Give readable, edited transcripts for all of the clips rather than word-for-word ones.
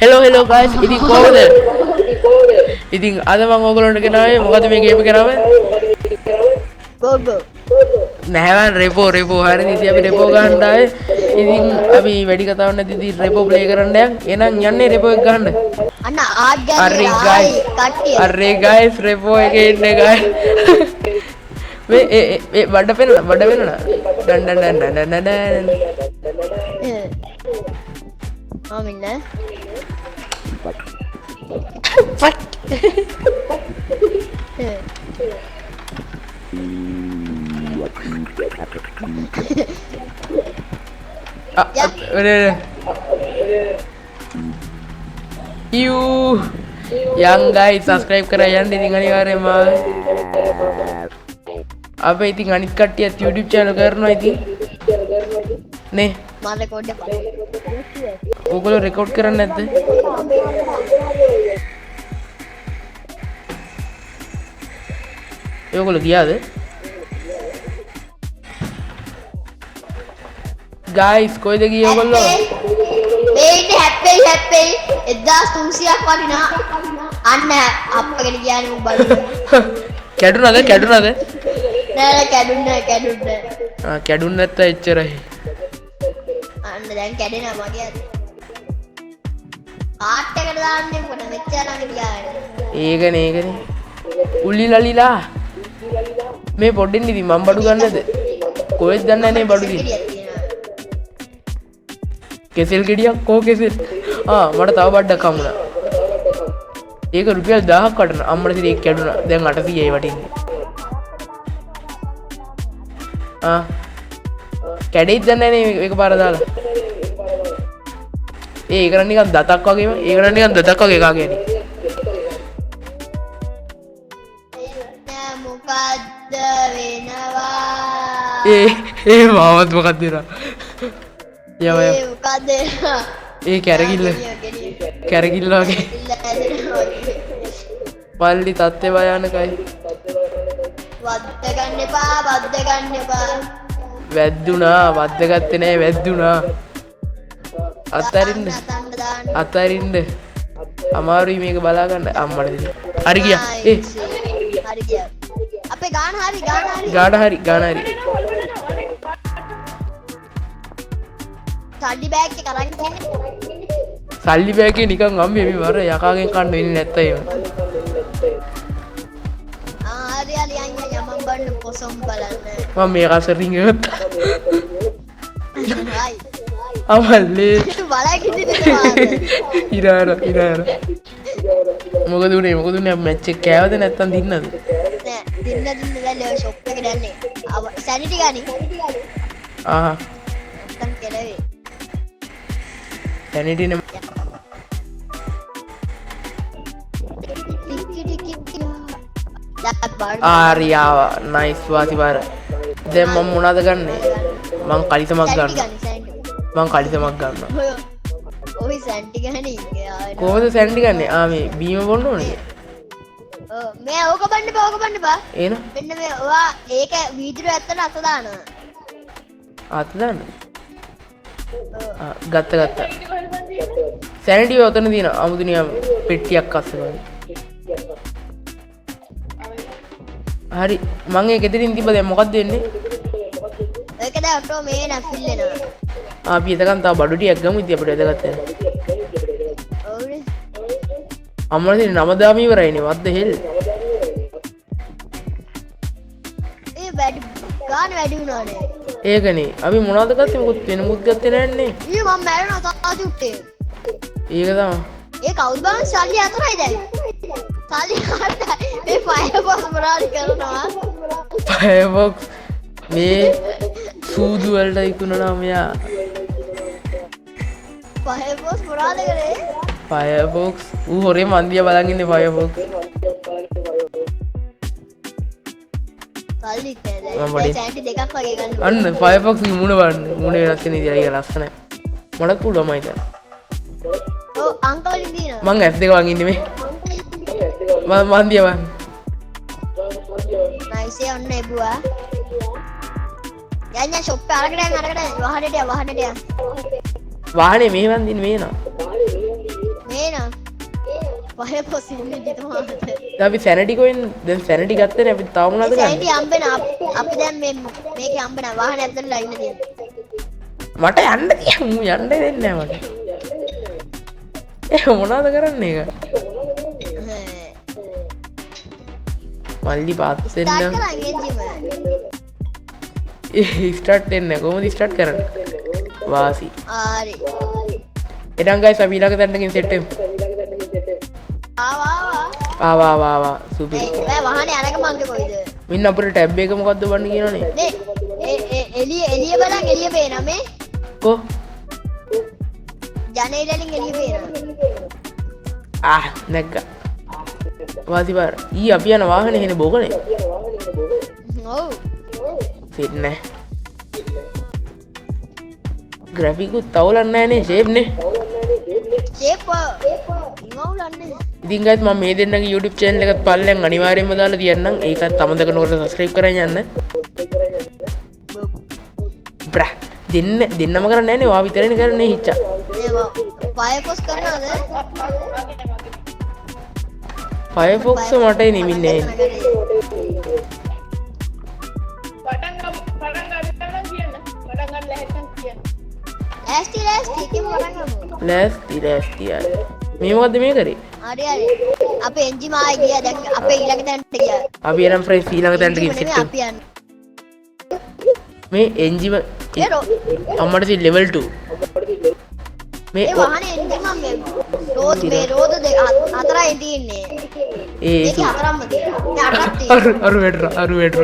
hello guys. ඉතින් කොහොමද? ඉතින් අද මම ඔයගොල්ලන්ට ගෙනාවේ මොකද මේ ගේම් එක ගෙනාවේ? ගෝ නැහැවන් රෙපෝ හරිද? ඉතින් අපි රෙපෝ ගන්න ආවේ. ඉතින් අපි වැඩි කතාවක් නැති ඉතින් රෙපෝ ප්ලේ කරන්න යන්. එහෙනම් යන්නේ රෙපෝ එක ගන්න. අන්න ආඩ් ගන්නේ කට්ටිය. අරේ guys රෙපෝ එකේ ඉන්නේ guys. මේ බඩ වෙනනා. ඩන් ආමින්න fuck yang guys subscribe kara යන්න ඉතින් අනිවාර්යයෙන්ම අපේ ඉතින් අනිත් කට්ටියත් YouTube channel කරනවා ඉතින් නේ මම රෙකෝඩ් එක ඔයගොල්ලෝ රෙකෝඩ් කරන්නේ නැද්ද? ඔයගොල්ලෝ ගියාද? guys කොයිද ගියේ ඔයගොල්ලෝ? මේ ඉන්නේ හැප්පෙයි 1300ක් වටිනා අන්න අප්පගෙන ගියානේ උඹ කැඩුනද? නෑ කැඩුන්නේ කැඩුන් නැත්නම් එච්චරයි. අන්න දැන් කැඩෙනවා මගේ අත. කාට් එකට දාන්නේ මොකද මෙච්චර ළඟ ගියානේ. ඒකනේ. උල්ලිලලිලා. මේ පොඩ්ඩෙන් ඉතින් මම බඩු ගන්නද? කොහෙද දන්නේ නැහැ බඩු දින. කෙසෙල් ගෙඩියක් කෝ කෙසෙල්. මට තව බඩක් හම්බුණා. ඒක රුපියල් 1000ක් වටන. අම්මට ඉතින් ඒක කැඩුනා. දැන් 800යි වටින්නේ. කැඩෙයිද දන්නේ නැහැ මේක පාර දාලා. ඒක නම් නිකන් දතක් වගේම. ඒක නම් නිකන් දතක් වගේ එකක් කියන්නේ. මොකද්ද වෙනවා? මාවත් මොකක්ද වෙනවා? මොකද්ද? කැරකිල්ල වගේ. පල්ලි තත්ත්වේ භයානකයි. වද්ද ගන්න එපා. වැද්දුනා වද්දගත්තේ නෑ වැද්දුනා. අතරින්ද අමාරුයි මේක බලා ගන්න අම්මට දෙන්න. හරි ගියා. හරි ගියා. අපේ ගාන හරි. ගාන හරි. සල්ලි බෑග් එක අරන් ගියේ. සල්ලි බෑග් එකේ නිකන් අම්මේ මේ වර යකාගෙන් කන්න වෙන්නේ නැත්තම් එහෙම. හරි අයියා මම බන්න පොසොම් බලන්න. මම මේක අසරින් ගත්තා. අමල්ලේ බලකින් ඉඳලා ඉරාර මොකද උනේ මැච් එක කෑවද නැත්තම් දින්නද? නෑ දින්න දැන් ෂොප් එකට යන්නේ. සැනිටි ගනි. නැත්තම් කෙලවේ. සැනිටි නේ. ආරියාව නයිස් වාසි බාර. දැන් මම මොනවද ගන්නෙ? මං කලිසමක් ගන්නවා. ඔය සැන්ටි ගන්නේ. කොහොමද සැන්ටි ගන්නෙ? මේ බීම බොන්න ඕනේ. මේ ඕක බන්න බා. එන. මෙන්න මේ ඔයා ඒක වීදුරු ඇත්තට අත දානවා. අත දාන්න. ගත්තා. සැනිටි ඔතන තියෙන අමුතු නියම පෙට්ටියක් අස්සගෙන. හරි මං ඒක එතනින් තිබ්බ දැන් මොකක්ද වෙන්නේ? ඒක දැන් ඔටෝ මේ නැෆිල් වෙනවා. අපි එතකන් තව බඩු ටිකක් ගමු ඉතින් අපිට එදගත්තා. ඔව්නේ. අම්මලා ඉතින් 9000 ඉවරයිනේ what the hell. වැඩි වුණානේ. ඒකනේ අපි මොනවද ගත්තේ මොකද වෙන මුත් ගත්තේ නැන්නේ. මම මැරෙනවා තාති උට්ටේ. ඒක තමයි. ඒ කවුද බලන්න සල්ලි 4යි දැන්. සල්ලි 4යි. මේ ෆයර්බොක්ස් මොනාරි කරනවා. ෆයර්බොක්ස් මේ සූදු වලට ඉක්ුණා මෙයා. ෆයර්බොක්ස් මොනාද කරේ? ෆයර්බොක්ස් ඌ හොරේ මන්දිය බලන් ඉන්නේ ෆයර්බොක්ස්. සල්ලි දැන් සැන්ටි දෙකක් වගේ ගන්න. අන්න ෆයර්බොක්ස් මුණ බලන්න. මුණ වෙනස් වෙන ඉතින් අයියා ලස්සනයි. මොඩක් පුළුවන්මයි දැන්. ඔව් අංකල් ඉඳිනවා. මං F2 වගේ ඉන්නේ මේ. මන්දිය බලන්න. නයිස් ඔන්න එබුවා. යන්න ෂොප් එක අරගෙන වහනට යන්න. වාහනේ මෙහෙවන් දින මේනවා. මේ පහේ පොස් ඉන්නේ ජිතුමාට. අපි සැනටි කොහෙන් දැන් සැනටි ගත්තනේ අපි තාම මොනවද ගන්නේ? සැනටි හම්බෙන අපි දැන් මේකේ හම්බෙන වාහනේ ඇතුළේ ඉන්න තියෙනවා. මට යන්න තියමු යන්න දෙන්නේ නැහැ මට. මොනවද කරන්නේ ඒක? මල්ලි පාත් වෙන්න. ස්ටාර්ට් වෙන්නේ කොහොමද ස්ටාර්ට් කරන්නේ? වාසි. හරි. එඩන් ගයිස් අපි ඊළඟ තැනකින් සෙට් වෙමු. ආවා සුපිරි. මේ වාහනේ අරක මංගේ කොයිද? මින් අපේ ටැබ් එක මොකද්ද වන්න කියනවනේ. නේ එළිය බලන් එළිය පේනවා මේ. කො? ජනේලෙන් එළිය පේනවා. නැග්ගා. වාසි පාර. අපි යන වාහනේ එන්නේ බොගනේ. ඔව්. පිටනේ. ග්‍රැෆිකුත් තවලන්නේ නැහනේ ෂේප් නේ. ෂේප් ඉංගවුලන්නේ. ඉතින් guys මම මේ දෙන්නගේ YouTube channel එකත් පල්ලෙන් අනිවාර්යයෙන්ම දාලා තියන්නම්. ඒකත් අමතක නොකර subscribe කරන් යන්න. බ්‍රා දෙන්නම කරන්නේ නැහනේ. වා විතරනේ කරන්නේ හිච්චා. ඒවා Firefox කරනවද? Firefox මට නෙමින්නේ. ලෑස්ති මේ මොකද්ද මේ කරේ? හරි අපේ එන්ජිම ආයි ගියා දැන් අපේ ඊළඟ තැනට ගියා. අපි එනම් ෆ්‍රෙන්ඩ්ස් ඊළඟ තැනට ගිහින් සිට අපි යන්නේ. මේ එන්ජිම අම්මට තියෙන level 2. මේ ඒ වාහනේ එන්ජිම මේ රෝද දෙක හතරයි තියෙන්නේ. මේක හතරක්ම තියෙනවා. මේ අටක් තියෙනවා. අරු වෙටර.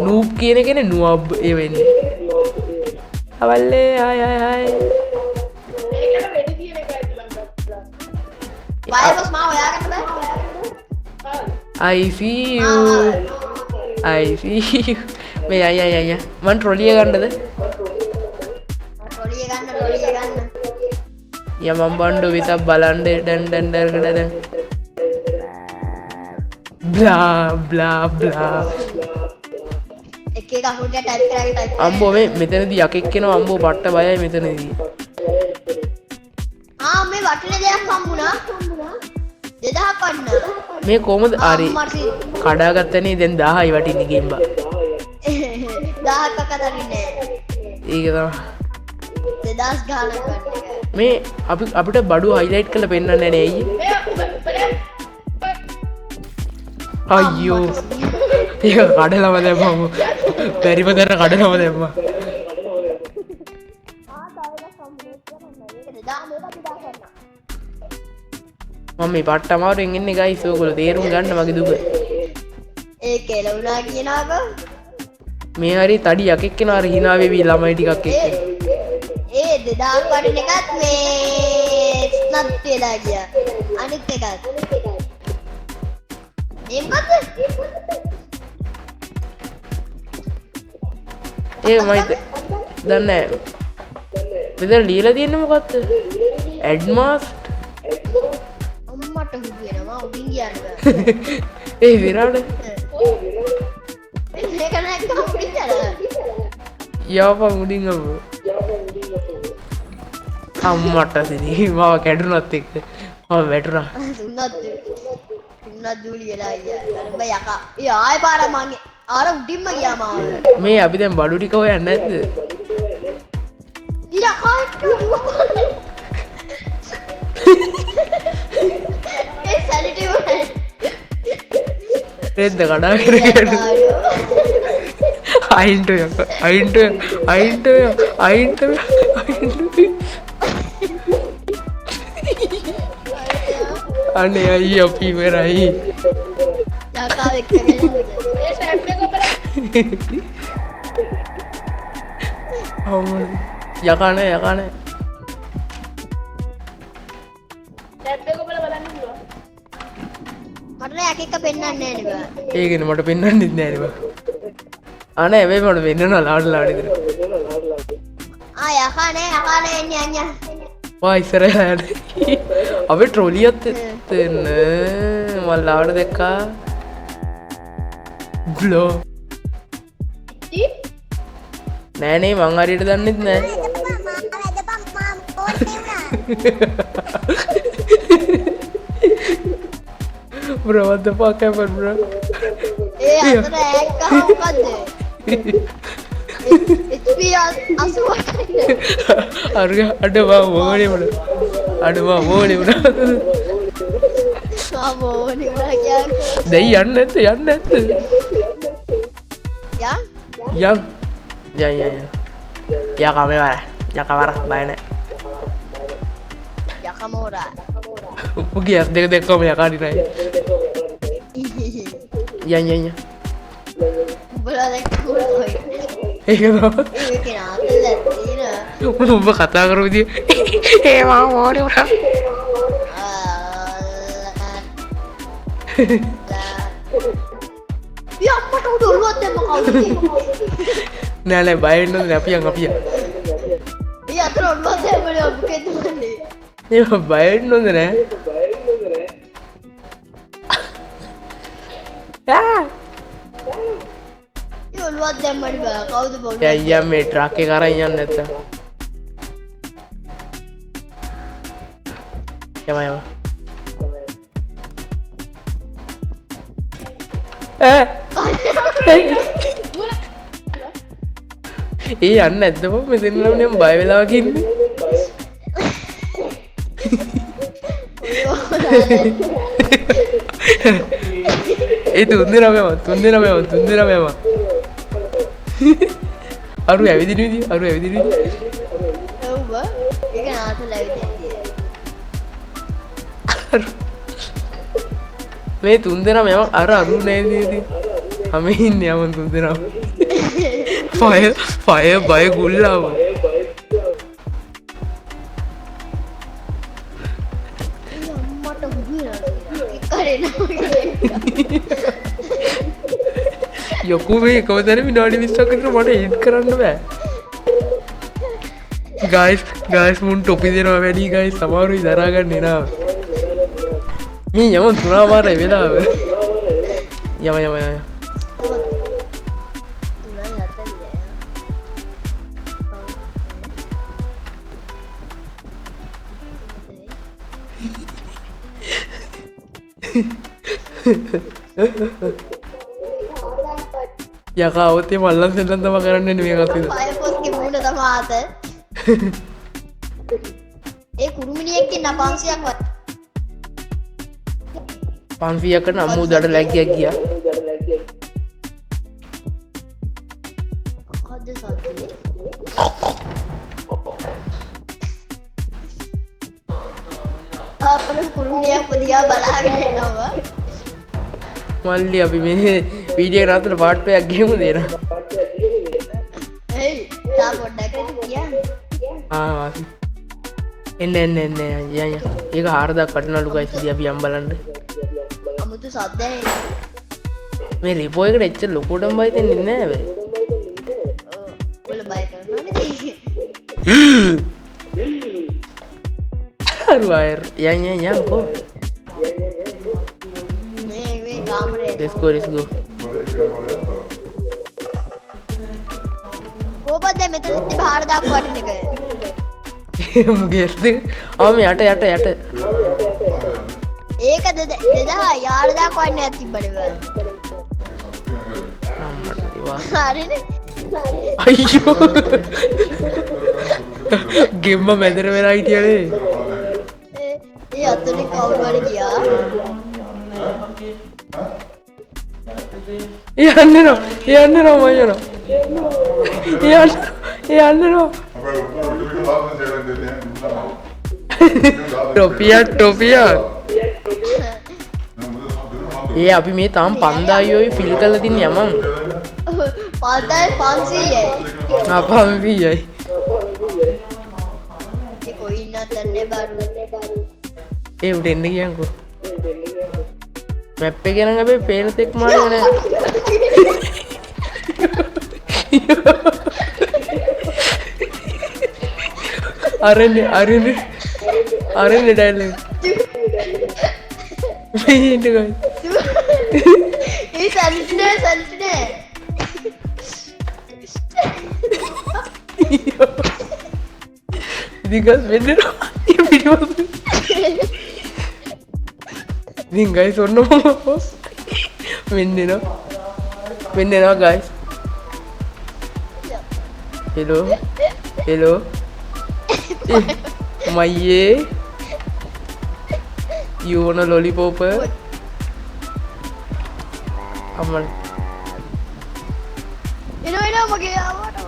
නූබ් කියන එකනේ නුවබ් ඒ වෙන්නේ. අවල්ලේ හායි. Firefox මාව හොයාගන්න බෑ. I see you. මේ අයියා මන් ට්‍රොලිය ගන්නද? ට්‍රොලිය ගන්න. යමම් බණ්ඩු විතක් බලන්න දැන්. බ්ලා. එක අහුරට ටයිප් අම්බෝ මෙතනදී යකෙක් කෙනවා අම්බෝ පට්ට බයයි මෙතනදී. මේ වටින දෙයක් හම්බුණා. 2000ක් වටින. මේ කොහමද හරි කඩාගත්තනේ දැන් 1000යි වටින්නේ ගෙම්බා. 1000ක් කතරින්නේ. ඒක තමයි. 2000 ගානක් වටින. මේ අපිට බඩු හයිලයිට් කරලා පෙන්නන්නේ නැහැ නේ අයියෝ. ඒක කඩලම දැම්මම බැරිම දර කඩලම දැම්මා. මම මේ පට්ට අමාරුවෙන් ඉන්නේ ගයිස් ඔයගොල්ලෝ තේරුම් ගන්න මගේ දුක. ඒ කෙලුණා කියනවාක මේ හරි තඩි යකෙක් කෙනා හරි hina වෙවි ළමයි ටිකක් එක්ක. ඒ 2000 වටින එකත් මේ ස්නප් වෙලා ගියා. අනිත් එකත්. මේකද? ඒ මයිද දන්නේ නැහැ. මෙතන ලියලා තියෙන්නේ මොකක්ද? ඇඩ්මාස්ට් අම්මට හුබෙනවා උඩින් කියන්න බෑ. ඒ විරාඩ මේක නැක්කම උඩින් යනවා. යවපන් උඩින් අම්මෝ. අම්මට සිරි මාව කැඩුනත් එක්ක මම වැටුණා. තුන්නත් ජූලි වෙලා ගියා. බය යකා. ඒ ආයෙ පාර මගේ ආර උඩින්ම ගියා මාව. මේ අපි දැන් බඩු ටික හොයන්නේ නැද්ද? යකා ඒ සැලිටි වල රෙද්ද කඩාගෙන අයින්ට අනේ අයි අපි ඉවරයි. යකා එක්කගෙන ඒ සැප් එක බලන්න. යකා නෑ සැප් එක බලන්න පුළුවන්. මට නෑ එක එක පෙන්වන්නේ නෑ නේ බා. ඒකනේ මට පෙන්වන්නෙත් නෑ නේ බා. අනේ හැබැයි මට වෙන්නනවා ලාඩ විතර. යකා නෑ එන්නේ අඤ්ඤා. වා ඉස්සරහට අපි ට්‍රොලියත් එන්න මම ලාඩ දැක්කා. ග්ලෝ නෑනේ මං හරියට දන්නෙත් නෑ. Bro, what the fuck happened, bro? අතර ඇක්කා මොකද්ද? HP 88. අඩවා ඕනේ බro. අඩවා ඕනේ bro. ඕනේ බro කියන්නේ. දැන් යන්න නැත්ද? යන්න. Ya kami mana? Ya kamar bayar. යකමෝරා. Pergi ya, dek kamu ya kali naik. Ya. උඹලා දැක්ක කුරුයි. ඒක තමයි. ඒක නාතල තියෙන. උඹ කතා කරපු විදිය. ඒ මම ඕනේ උනා. අපට උඩ ඔළුවක් දැම්ම කවුද? නෑ බය වෙන්න ඕනේ අපියන්. ඒ අතර ඔළුවක් දැම්මනේ මොකෙද උන්නේ? ඒක බය වෙන්න ඕනේ නෑ. ඒ ඔළුවක් දැම්මනේ බා කවුද බොන්නේ? අයියා මේ ට්‍රක් එක අරන් යන්න නැත්තම්. යම. ඒ යන්න නැද්ද බං මෙතන නම් මම බය වෙලා වගේ ඉන්නේ. ඒ තුන් දෙනාම අරු ඇවිදින විදිය. ඔව් බා ඒක නාතල ඇවිදින්නේ. මේ තුන් දෙනාම යම අරු නේද? හමේ ඉන්නේ යම තුන් දෙනාම. Fire by Gullav. යොකු මේ කවදාද විනාඩි 20ක් විතර මට එඩිට් කරන්න බෑ. guys මුන් ටොපි දෙනවා වැඩි guys සමහරුයි දරා ගන්නේ නා. මේ යම තුනා මාර වෙලාව. යම. යකා ඔතේ මල්ලන් සෙල්ලම් තමයි කරන්නේ මේ කතිද. ෆයර්ෆෝස්ගේ මූණ තමයි ආත. ඒ කුරුමිනියෙක්ගේ න 500ක් වත්. 500කට නම් උඩට läග්ගියක් ගියා. මොකද්ද සද්දේ? අපේ කුරුමිනියක් පදියා බලාගෙන ඉන්නවා. මල්ලි අපි මේ වීඩියෝ එක නතර පාර්ට් එකක් ගෙමු දෙන. එයි තා පොඩ්ඩක් කියන්න. වාසි. එන්න. යන්න. ඒක 4000ක් වටිනලු ගයිස් ඉතින් අපි යම් බලන්න. අමුතු සද්දයි. මේ රිපෝ එකට එච්චර ලොකුටම බය දෙන්නේ නැහැ බෑ. ඔව්. ඔයාලා බය කරනවනේ. අරු අයර් යන්න කො. Let's go. කොහොමද මෙතන බාහිර දාපු වටින එක? මුගෙස්ද? ආ මේ යට. ඒක 2000 යාර දාපු වටින එකක් තිබ්බනේ බෑ. හරිනේ. අයියෝ. ගෙම්ම මැදට වෙලා හිටියනේ. ඒ අතනේ කවුරු හරි ගියා. යන්න මම යනවා. ටොපියා. ඒ අපි මේ තාම 5000යි ෆිල් කරලා තින්නේ යමන්. 500යි. ආ 500යි. ඒ කොයි නතන්නේ බරු. ඒ උඩ එන්න කියන්කෝ. මැප් එක නම් අපි පේන තෙක් මාරේ නෑ. අරන්නේ ඩයලොග්. මේ ඉන්න ගයි. ඒ සල්ටනේ. ඉතින් වෙන්නේ පිටිපස්ස ඉතින් ගයිස් ඔන්න වෙන්නෙනවා ගයිස් හෙලෝ මයියේ you want a lollipop අම්මා එනවා මගේ ආවට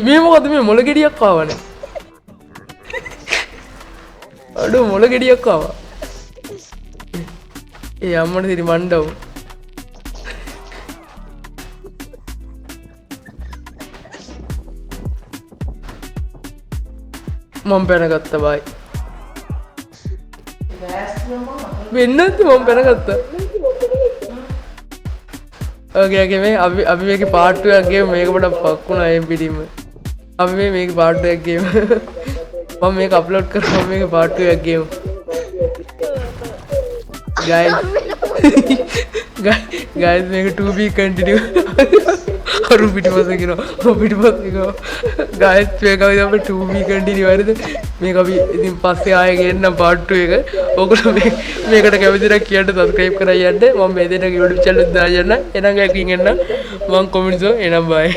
මේ මොකද මේ මොළ ගෙඩියක් ආවනේ අඩෝ මොළ ගෙඩියක් ආවා අම්මට සිරි මණ්ඩව මම පැනගත්තා බයි වෙන්න නැති මම පැනගත්තා ඕකේ මේ අපි මේක පාර්ට් එකක් ගේමු මේක පොඩක් පක්කුණා එම් පිටින්ම අපි මේක පාර්ට් එකක් ගේමු මම මේක අප්ලෝඩ් කරනවා මේක පාර්ට් එකක් ගේමු guys මේක 2B continue අරු පිටිපස්ස කියනවා guys මේක අපි 2B continue හරිද මේක අපි ඉතින් පස්සේ ආයෙ ගේන්නම් part 2 එක ඔයගොල්ලෝ මේකට කැමති නම් කියන්න subscribe කරලා යන්න මම මේ දෙන්නගේ YouTube channel එක දාන්න එනං එකකින් එන්න මම comments එනම් bye